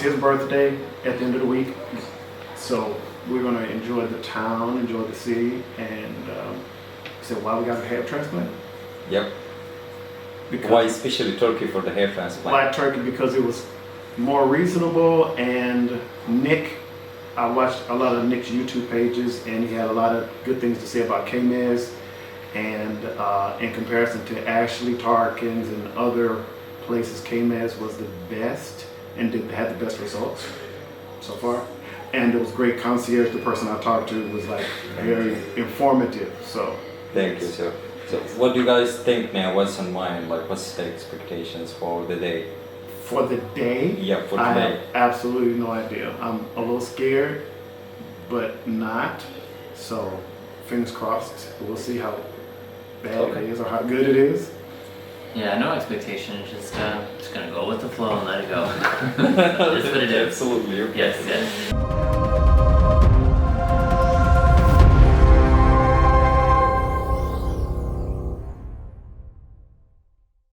his birthday at the end of the week. So we're gonna enjoy the town, enjoy the city, and he said, why we gotta have transplant? Yep. Because Why especially Turkey for the hair transplant? Black Turkey, because it was more reasonable, and Nick, I watched a lot of Nick's YouTube pages, and he had a lot of good things to say about Caymaz, and in comparison to Ashley Tarkins and other places, Caymaz was the best and had the best results so far. And it was great concierge. The person I talked to was like very informative. So Thank you, sir. So what do you guys think now? What's on mind? Like, what's the expectations for the day? for the day, Yeah, for I today. have absolutely no idea. I'm a little scared, but not. So fingers crossed. We'll see how bad it is or how good it is. Yeah, no expectations. Just gonna go with the flow and let it go. That's what it is. Absolutely. Okay. Yes, yes.